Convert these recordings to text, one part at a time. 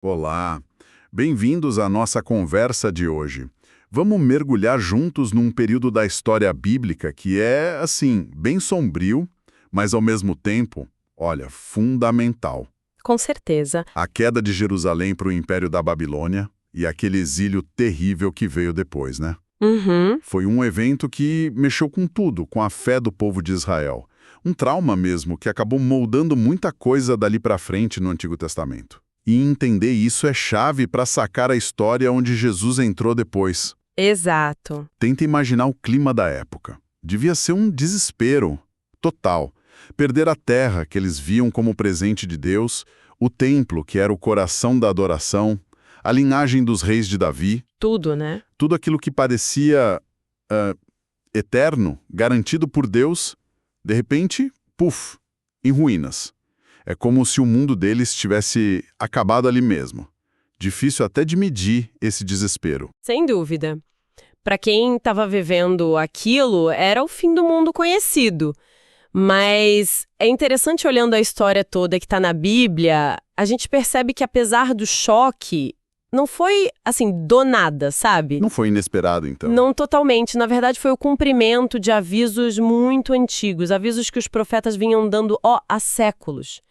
Olá, bem-vindos à nossa conversa de hoje. Vamos mergulhar juntos num período da história bíblica que é, assim, bem sombrio, mas ao mesmo tempo, olha, fundamental. Com certeza. A queda de Jerusalém para o Império da Babilônia e aquele exílio terrível que veio depois, né? Uhum. Foi um evento que mexeu com tudo, com a fé do povo de Israel. Um trauma mesmo que acabou moldando muita coisa dali para frente no Antigo Testamento. E entender isso é chave para sacar a história onde Jesus entrou depois. Exato. Tenta imaginar o clima da época. Devia ser um desespero total. Perder a terra que eles viam como presente de Deus, o templo que era o coração da adoração, a linhagem dos reis de Davi, Tudo, né? tudo aquilo que parecia eterno, garantido por Deus, de repente, puf, em ruínas. É como se o mundo deles tivesse acabado ali mesmo. Difícil até de medir esse desespero. Sem dúvida. Para quem estava vivendo aquilo, era o fim do mundo conhecido. Mas é interessante olhando a história toda que está na Bíblia, a gente percebe que apesar do choque, não foi, assim, do nada, sabe? Não foi inesperado, então? Não totalmente. Na verdade, foi o cumprimento de avisos muito antigos, avisos que os profetas vinham dando, há séculos.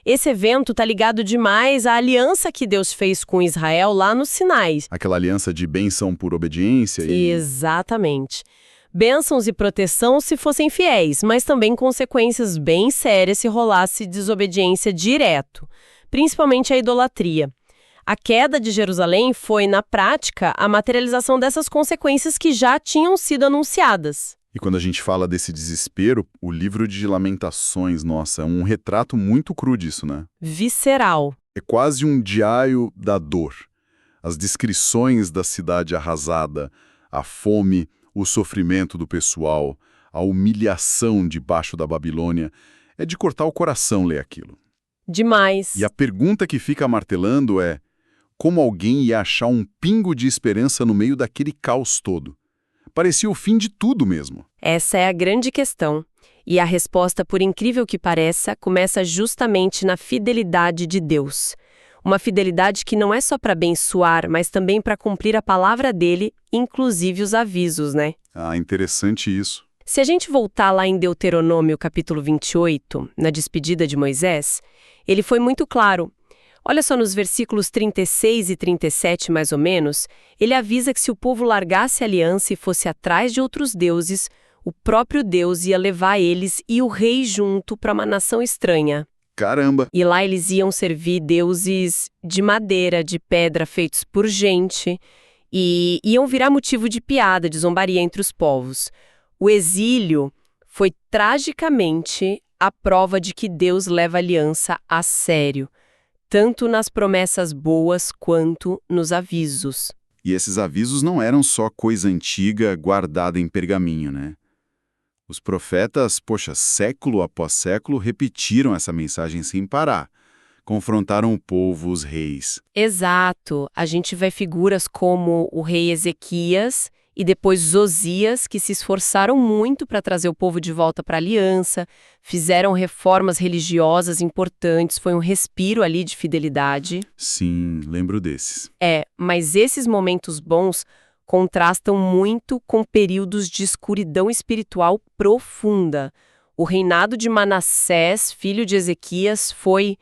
Esse evento está ligado demais à aliança que Deus fez com Israel lá no Sinai. Aquela aliança de bênção por obediência e... Exatamente. Bênçãos e proteção se fossem fiéis, mas também consequências bem sérias se rolasse desobediência direto, principalmente a idolatria. A queda de Jerusalém foi, na prática, a materialização dessas consequências que já tinham sido anunciadas. E quando a gente fala desse desespero, o livro de Lamentações, nossa, é um retrato muito cru disso, né? Visceral. É quase um diário da dor. As descrições da cidade arrasada, a fome, o sofrimento do pessoal, a humilhação debaixo da Babilônia, é de cortar o coração ler aquilo. Demais. E a pergunta que fica martelando é: como alguém ia achar um pingo de esperança no meio daquele caos todo? Parecia o fim de tudo mesmo. Essa é a grande questão. E a resposta, por incrível que pareça, começa justamente na fidelidade de Deus. Uma fidelidade que não é só para abençoar, mas também para cumprir a palavra dele, inclusive os avisos, né? Ah, interessante isso. Se a gente voltar lá em Deuteronômio capítulo 28, na despedida de Moisés, ele foi muito claro. Olha só nos versículos 36 e 37, mais ou menos, ele avisa que se o povo largasse a aliança e fosse atrás de outros deuses, o próprio Deus ia levar eles e o rei junto para uma nação estranha. Caramba! E lá eles iam servir deuses de madeira, de pedra, feitos por gente, e iam virar motivo de piada, de zombaria entre os povos. O exílio foi tragicamente a prova de que Deus leva a aliança a sério, tanto nas promessas boas quanto nos avisos. E esses avisos não eram só coisa antiga guardada em pergaminho, né? Os profetas, século após século, repetiram essa mensagem sem parar. Confrontaram o povo, os reis. Exato. A gente vê figuras como o rei Ezequias e depois Josias, que se esforçaram muito para trazer o povo de volta para a aliança, fizeram reformas religiosas importantes, foi um respiro ali de fidelidade. Sim, lembro desses. Mas esses momentos bons contrastam muito com períodos de escuridão espiritual profunda. O reinado de Manassés, filho de Ezequias, foi,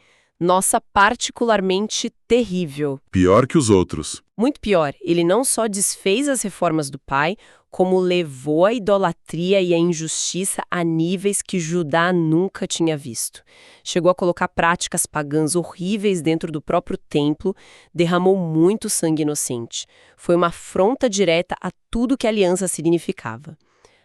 particularmente terrível. Pior que os outros. Muito pior, ele não só desfez as reformas do pai, como levou a idolatria e a injustiça a níveis que Judá nunca tinha visto. Chegou a colocar práticas pagãs horríveis dentro do próprio templo, derramou muito sangue inocente. Foi uma afronta direta a tudo que a aliança significava.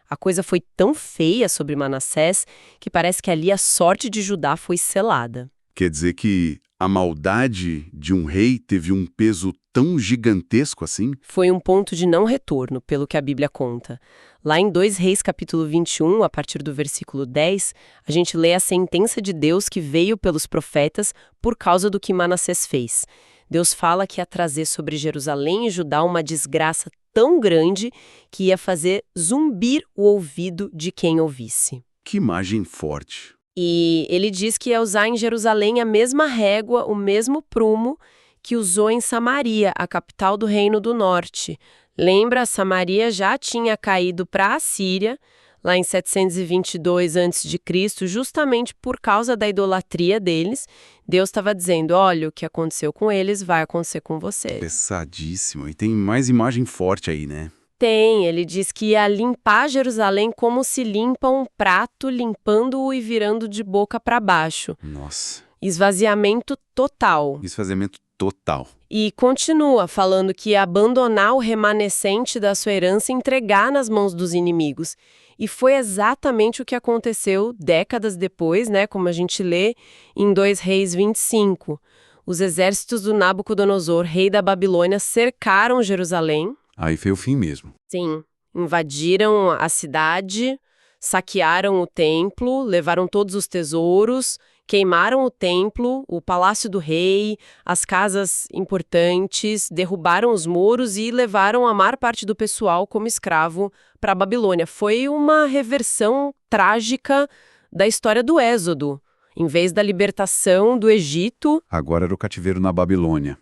A coisa foi tão feia sobre Manassés que parece que ali a sorte de Judá foi selada. Quer dizer que a maldade de um rei teve um peso tão gigantesco assim? Foi um ponto de não retorno, pelo que a Bíblia conta. Lá em 2 Reis, capítulo 21, a partir do versículo 10, a gente lê a sentença de Deus que veio pelos profetas por causa do que Manassés fez. Deus fala que ia trazer sobre Jerusalém e Judá uma desgraça tão grande que ia fazer zumbir o ouvido de quem ouvisse. Que imagem forte. E ele diz que ia usar em Jerusalém a mesma régua, o mesmo prumo que usou em Samaria, a capital do Reino do Norte. Lembra, Samaria já tinha caído para a Assíria, lá em 722 a.C., justamente por causa da idolatria deles. Deus estava dizendo, olha, o que aconteceu com eles vai acontecer com vocês. Pesadíssimo. E tem mais imagem forte aí, né? Tem, ele diz que ia limpar Jerusalém como se limpa um prato, limpando-o e virando de boca para baixo. Nossa. Esvaziamento total. Esvaziamento total. E continua falando que ia abandonar o remanescente da sua herança e entregar nas mãos dos inimigos. E foi exatamente o que aconteceu décadas depois, né, como a gente lê em 2 Reis 25. Os exércitos do Nabucodonosor, rei da Babilônia, cercaram Jerusalém. Aí foi o fim mesmo. Sim, invadiram a cidade, saquearam o templo, levaram todos os tesouros, queimaram o templo, o palácio do rei, as casas importantes, derrubaram os muros e levaram a maior parte do pessoal como escravo para a Babilônia. Foi uma reversão trágica da história do Êxodo. Em vez da libertação do Egito... Agora era o cativeiro na Babilônia.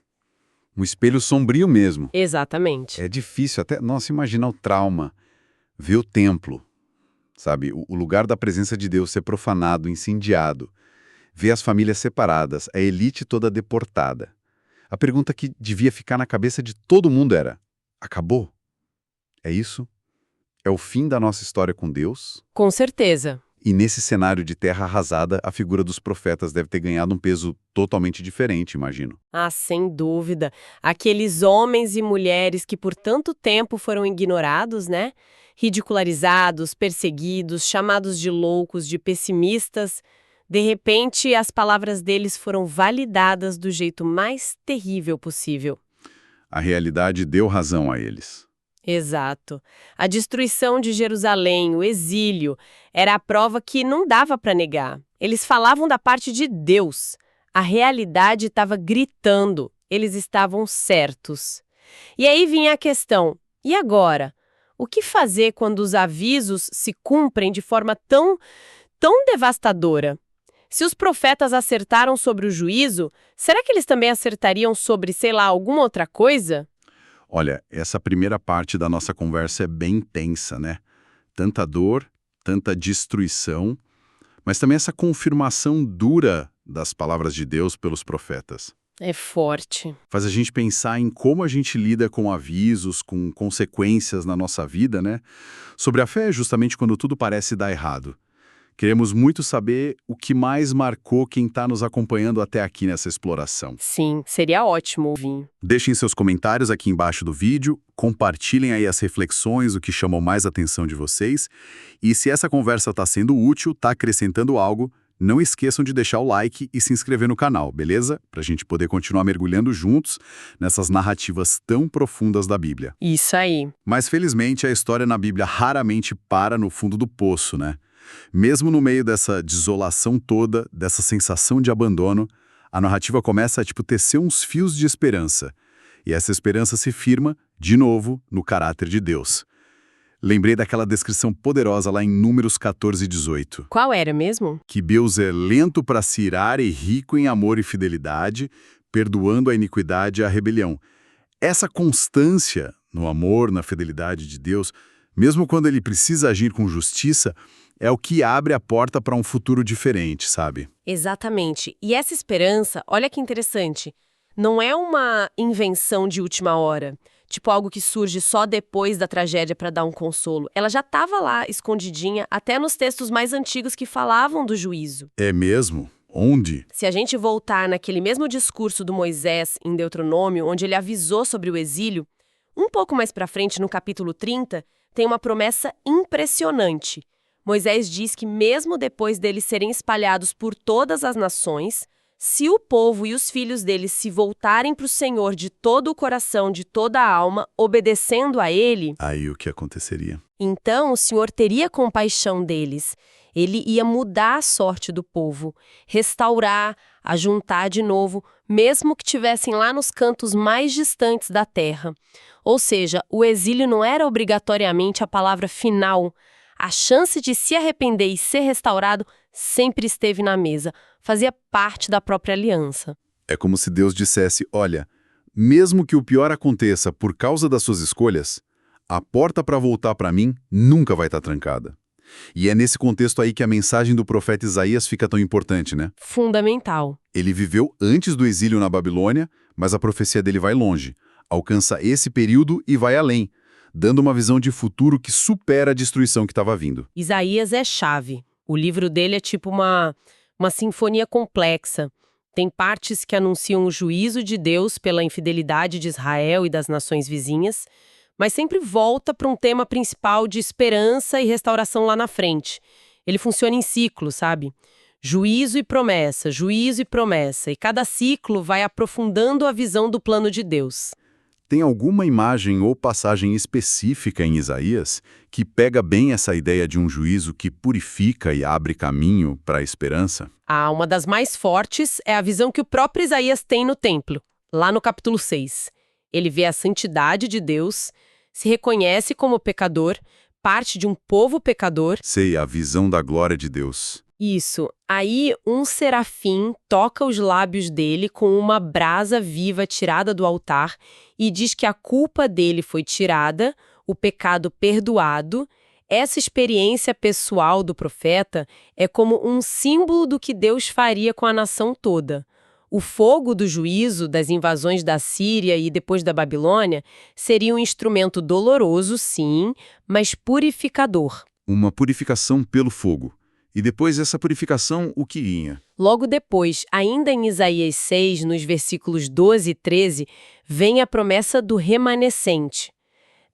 Um espelho sombrio mesmo. Exatamente. É difícil até, nossa, imaginar o trauma. Ver o templo, sabe? O lugar da presença de Deus ser profanado, incendiado. Ver as famílias separadas, a elite toda deportada. A pergunta que devia ficar na cabeça de todo mundo era: acabou? É isso? É o fim da nossa história com Deus? Com certeza. E nesse cenário de terra arrasada, a figura dos profetas deve ter ganhado um peso totalmente diferente, imagino. Ah, sem dúvida. Aqueles homens e mulheres que por tanto tempo foram ignorados, né? Ridicularizados, perseguidos, chamados de loucos, de pessimistas. De repente, as palavras deles foram validadas do jeito mais terrível possível. A realidade deu razão a eles. Exato. A destruição de Jerusalém, o exílio, era a prova que não dava para negar. Eles falavam da parte de Deus. A realidade estava gritando. Eles estavam certos. E aí vinha a questão: e agora? O que fazer quando os avisos se cumprem de forma tão devastadora? Se os profetas acertaram sobre o juízo, será que eles também acertariam sobre, sei lá, alguma outra coisa? Olha, essa primeira parte da nossa conversa é bem tensa, né? Tanta dor, tanta destruição, mas também essa confirmação dura das palavras de Deus pelos profetas. É forte. Faz a gente pensar em como a gente lida com avisos, com consequências na nossa vida, né? Sobre a fé, justamente quando tudo parece dar errado. Queremos muito saber o que mais marcou quem está nos acompanhando até aqui nessa exploração. Sim, seria ótimo ouvir. Deixem seus comentários aqui embaixo do vídeo, compartilhem aí as reflexões, o que chamou mais atenção de vocês. E se essa conversa está sendo útil, está acrescentando algo, não esqueçam de deixar o like e se inscrever no canal, beleza? Para a gente poder continuar mergulhando juntos nessas narrativas tão profundas da Bíblia. Isso aí. Mas felizmente a história na Bíblia raramente para no fundo do poço, né? Mesmo no meio dessa desolação toda, dessa sensação de abandono, a narrativa começa a tecer uns fios de esperança. E essa esperança se firma, de novo, no caráter de Deus. Lembrei daquela descrição poderosa lá em Números 14:18. Qual era mesmo? Que Deus é lento para se irar e rico em amor e fidelidade, perdoando a iniquidade e a rebelião. Essa constância no amor, na fidelidade de Deus, mesmo quando ele precisa agir com justiça, é o que abre a porta para um futuro diferente, sabe? Exatamente. E essa esperança, olha que interessante, não é uma invenção de última hora, tipo algo que surge só depois da tragédia para dar um consolo. Ela já estava lá, escondidinha, até nos textos mais antigos que falavam do juízo. É mesmo? Onde? Se a gente voltar naquele mesmo discurso do Moisés em Deuteronômio, onde ele avisou sobre o exílio, um pouco mais para frente, no capítulo 30, tem uma promessa impressionante. Moisés diz que mesmo depois deles serem espalhados por todas as nações, se o povo e os filhos deles se voltarem para o Senhor de todo o coração, de toda a alma, obedecendo a Ele, Aí o que aconteceria? então o Senhor teria compaixão deles. Ele ia mudar a sorte do povo, restaurar, ajuntar de novo, mesmo que estivessem lá nos cantos mais distantes da terra. Ou seja, o exílio não era obrigatoriamente a palavra final. A chance de se arrepender e ser restaurado sempre esteve na mesa, fazia parte da própria aliança. É como se Deus dissesse, olha, mesmo que o pior aconteça por causa das suas escolhas, a porta para voltar para mim nunca vai estar trancada. E é nesse contexto aí que a mensagem do profeta Isaías fica tão importante, né? Fundamental. Ele viveu antes do exílio na Babilônia, mas a profecia dele vai longe, alcança esse período e vai além, dando uma visão de futuro que supera a destruição que estava vindo. Isaías é chave. O livro dele é tipo uma sinfonia complexa. Tem partes que anunciam o juízo de Deus pela infidelidade de Israel e das nações vizinhas, mas sempre volta para um tema principal de esperança e restauração lá na frente. Ele funciona em ciclo, sabe? Juízo e promessa, e cada ciclo vai aprofundando a visão do plano de Deus. Tem alguma imagem ou passagem específica em Isaías que pega bem essa ideia de um juízo que purifica e abre caminho para a esperança? Uma das mais fortes é a visão que o próprio Isaías tem no templo, lá no capítulo 6. Ele vê a santidade de Deus, se reconhece como pecador, parte de um povo pecador. Sei, a visão da glória de Deus. Isso. Aí um serafim toca os lábios dele com uma brasa viva tirada do altar e diz que a culpa dele foi tirada, o pecado perdoado. Essa experiência pessoal do profeta é como um símbolo do que Deus faria com a nação toda. O fogo do juízo das invasões da Síria e depois da Babilônia seria um instrumento doloroso, sim, mas purificador. Uma purificação pelo fogo. E depois dessa purificação, o que vinha? Logo depois, ainda em Isaías 6, nos versículos 12 e 13, vem a promessa do remanescente.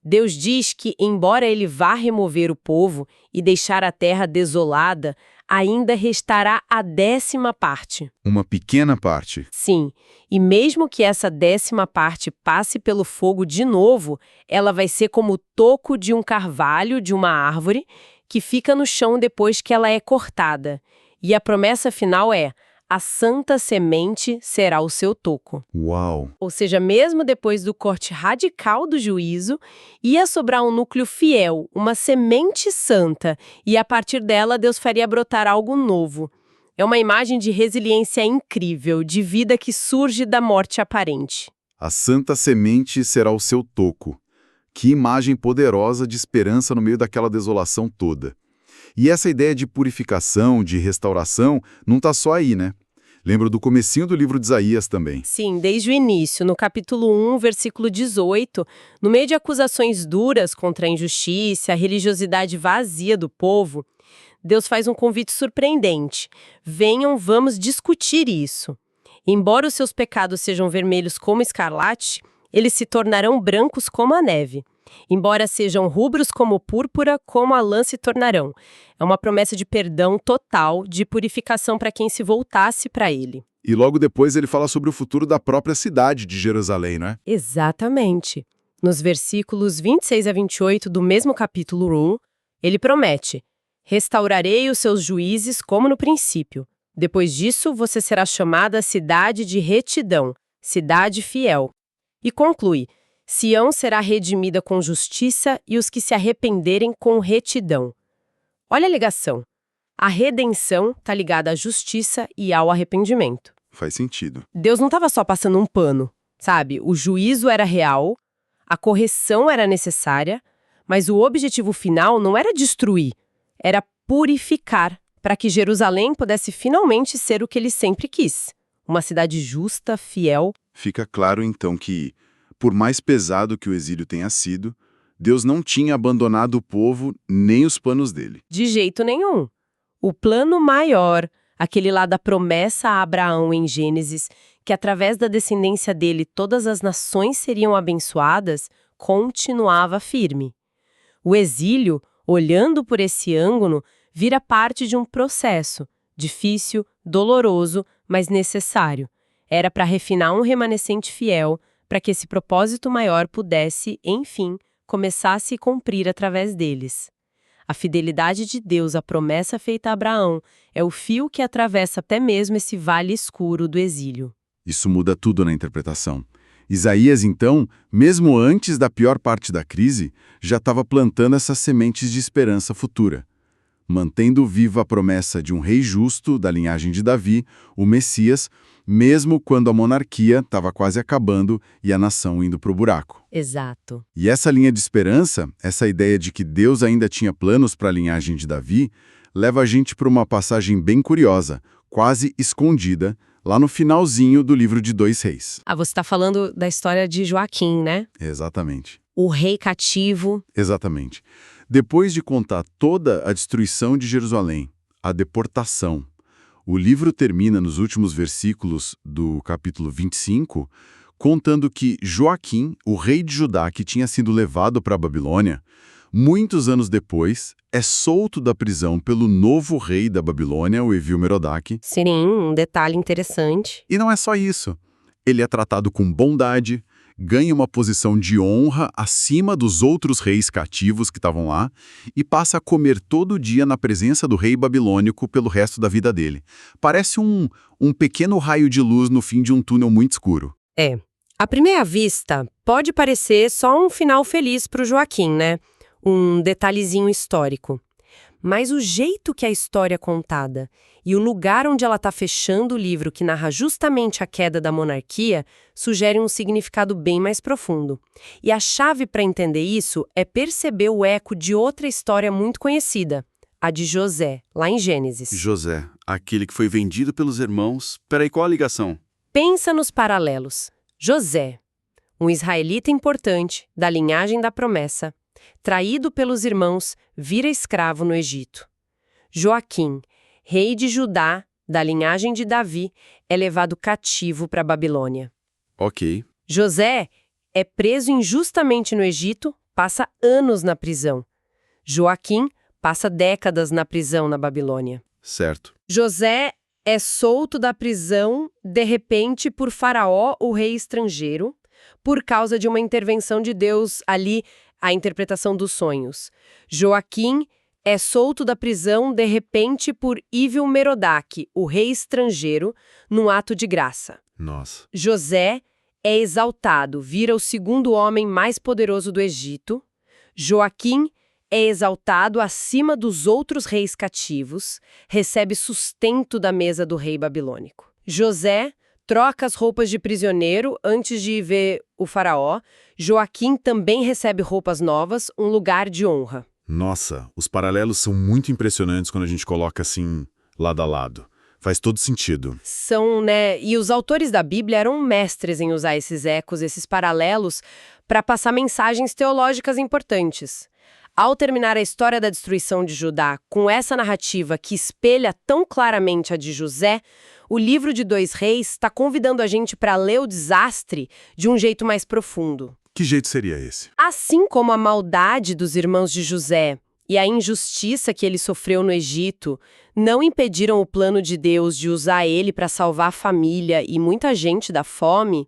Deus diz que, embora ele vá remover o povo e deixar a terra desolada, ainda restará a 10ª parte. Uma pequena parte. Sim, e mesmo que essa 10ª parte passe pelo fogo de novo, ela vai ser como o toco de um carvalho de uma árvore que fica no chão depois que ela é cortada. E a promessa final é: a santa semente será o seu toco. Uau! Ou seja, mesmo depois do corte radical do juízo, ia sobrar um núcleo fiel, uma semente santa, e a partir dela Deus faria brotar algo novo. É uma imagem de resiliência incrível, de vida que surge da morte aparente. A santa semente será o seu toco. Que imagem poderosa de esperança no meio daquela desolação toda. E essa ideia de purificação, de restauração, não está só aí, né? Lembro do comecinho do livro de Isaías também. Sim, desde o início, no capítulo 1, versículo 18, no meio de acusações duras contra a injustiça, a religiosidade vazia do povo, Deus faz um convite surpreendente. Venham, vamos discutir isso. Embora os seus pecados sejam vermelhos como escarlate, eles se tornarão brancos como a neve. Embora sejam rubros como púrpura, como a lã se tornarão. É uma promessa de perdão total, de purificação para quem se voltasse para ele. E logo depois ele fala sobre o futuro da própria cidade de Jerusalém, não é? Exatamente. Nos versículos 26 a 28 do mesmo capítulo 1, ele promete: restaurarei os seus juízes como no princípio. Depois disso, você será chamada cidade de retidão, cidade fiel. E conclui: Sião será redimida com justiça e os que se arrependerem com retidão. Olha a ligação. A redenção está ligada à justiça e ao arrependimento. Faz sentido. Deus não estava só passando um pano, sabe? O juízo era real, a correção era necessária, mas o objetivo final não era destruir, era purificar, para que Jerusalém pudesse finalmente ser o que ele sempre quis. Uma cidade justa, fiel. Fica claro, então, que, por mais pesado que o exílio tenha sido, Deus não tinha abandonado o povo nem os planos dele. De jeito nenhum. O plano maior, aquele lá da promessa a Abraão em Gênesis, que através da descendência dele todas as nações seriam abençoadas, continuava firme. O exílio, olhando por esse ângulo, vira parte de um processo, difícil, doloroso, mas necessário. Era para refinar um remanescente fiel, para que esse propósito maior pudesse, enfim, começar a se cumprir através deles. A fidelidade de Deus à promessa feita a Abraão é o fio que atravessa até mesmo esse vale escuro do exílio. Isso muda tudo na interpretação. Isaías, então, mesmo antes da pior parte da crise, já estava plantando essas sementes de esperança futura, mantendo viva a promessa de um rei justo da linhagem de Davi, o Messias, mesmo quando a monarquia estava quase acabando e a nação indo para o buraco. Exato. E essa linha de esperança, essa ideia de que Deus ainda tinha planos para a linhagem de Davi, leva a gente para uma passagem bem curiosa, quase escondida, lá no finalzinho do livro de 2 Reis. Ah, você está falando da história de Joaquim, né? Exatamente. O rei cativo. Exatamente. Depois de contar toda a destruição de Jerusalém, a deportação, o livro termina nos últimos versículos do capítulo 25, contando que Joaquim, o rei de Judá que tinha sido levado para a Babilônia, muitos anos depois, é solto da prisão pelo novo rei da Babilônia, o Evil-Merodach. Sim, um detalhe interessante. E não é só isso. Ele é tratado com bondade, ganha uma posição de honra acima dos outros reis cativos que estavam lá e passa a comer todo dia na presença do rei babilônico pelo resto da vida dele. Parece um pequeno raio de luz no fim de um túnel muito escuro. É. À primeira vista, pode parecer só um final feliz para o Joaquim, né? Um detalhezinho histórico. Mas o jeito que a história é contada e o lugar onde ela está fechando o livro que narra justamente a queda da monarquia sugere um significado bem mais profundo. E a chave para entender isso é perceber o eco de outra história muito conhecida, a de José, lá em Gênesis. José, aquele que foi vendido pelos irmãos. Peraí, qual a ligação? Pensa nos paralelos. José, um israelita importante, da linhagem da promessa, traído pelos irmãos, vira escravo no Egito. Joaquim, rei de Judá, da linhagem de Davi, é levado cativo para a Babilônia. Ok. José é preso injustamente no Egito, passa anos na prisão. Joaquim passa décadas na prisão na Babilônia. Certo. José é solto da prisão, de repente, por Faraó, o rei estrangeiro, por causa de uma intervenção de Deus ali, a interpretação dos sonhos. Joaquim é solto da prisão, de repente, por Evil-Merodach, o rei estrangeiro, num ato de graça. Nossa. José é exaltado, vira o segundo homem mais poderoso do Egito. Joaquim é exaltado acima dos outros reis cativos, recebe sustento da mesa do rei babilônico. José troca as roupas de prisioneiro antes de ir ver o faraó. Joaquim também recebe roupas novas, um lugar de honra. Nossa, os paralelos são muito impressionantes quando a gente coloca assim, lado a lado. Faz todo sentido. São, né? E os autores da Bíblia eram mestres em usar esses ecos, esses paralelos, para passar mensagens teológicas importantes. Ao terminar a história da destruição de Judá com essa narrativa que espelha tão claramente a de José, o livro de 2 Reis está convidando a gente para ler o desastre de um jeito mais profundo. Que jeito seria esse? Assim como a maldade dos irmãos de José e a injustiça que ele sofreu no Egito não impediram o plano de Deus de usar ele para salvar a família e muita gente da fome,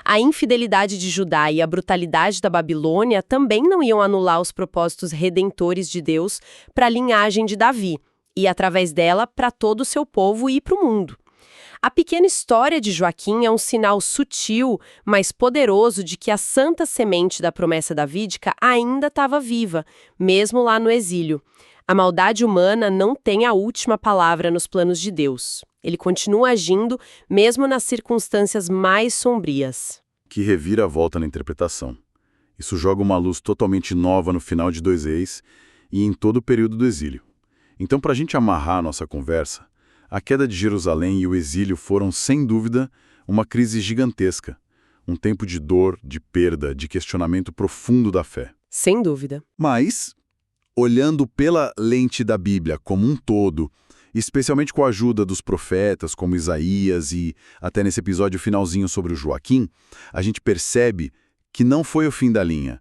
a infidelidade de Judá e a brutalidade da Babilônia também não iam anular os propósitos redentores de Deus para a linhagem de Davi e, através dela, para todo o seu povo e para o mundo. A pequena história de Joaquim é um sinal sutil, mas poderoso de que a santa semente da promessa davídica ainda estava viva, mesmo lá no exílio. A maldade humana não tem a última palavra nos planos de Deus. Ele continua agindo, mesmo nas circunstâncias mais sombrias. Que reviravolta na interpretação. Isso joga uma luz totalmente nova no final de 2 Reis e em todo o período do exílio. Então, para a gente amarrar a nossa conversa, a queda de Jerusalém e o exílio foram, sem dúvida, uma crise gigantesca. Um tempo de dor, de perda, de questionamento profundo da fé. Sem dúvida. Mas, olhando pela lente da Bíblia como um todo, especialmente com a ajuda dos profetas como Isaías e até nesse episódio finalzinho sobre o Joaquim, a gente percebe que não foi o fim da linha.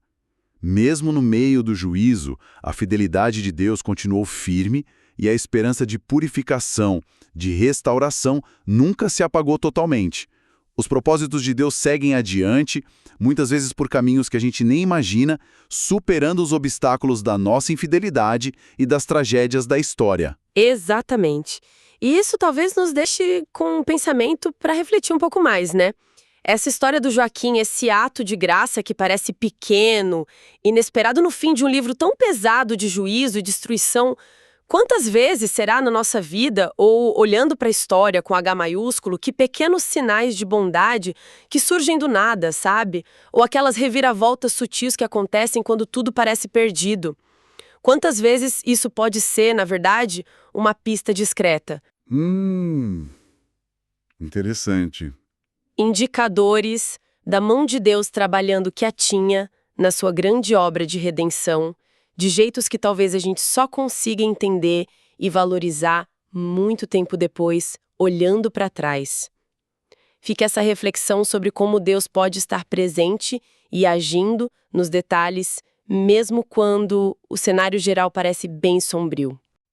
Mesmo no meio do juízo, a fidelidade de Deus continuou firme e a esperança de purificação, de restauração, nunca se apagou totalmente. Os propósitos de Deus seguem adiante, muitas vezes por caminhos que a gente nem imagina, superando os obstáculos da nossa infidelidade e das tragédias da história. Exatamente. E isso talvez nos deixe com um pensamento para refletir um pouco mais, né? Essa história do Joaquim, esse ato de graça que parece pequeno, inesperado no fim de um livro tão pesado de juízo e destruição, Quantas vezes será na nossa vida, ou olhando para a história com H maiúsculo, que pequenos sinais de bondade que surgem do nada, sabe? Ou aquelas reviravoltas sutis que acontecem quando tudo parece perdido. Quantas vezes isso pode ser, na verdade, uma pista discreta? Interessante. Indicadores da mão de Deus trabalhando quietinha na sua grande obra de redenção, de jeitos que talvez a gente só consiga entender e valorizar muito tempo depois, olhando para trás. Fica essa reflexão sobre como Deus pode estar presente e agindo nos detalhes, mesmo quando o cenário geral parece bem sombrio.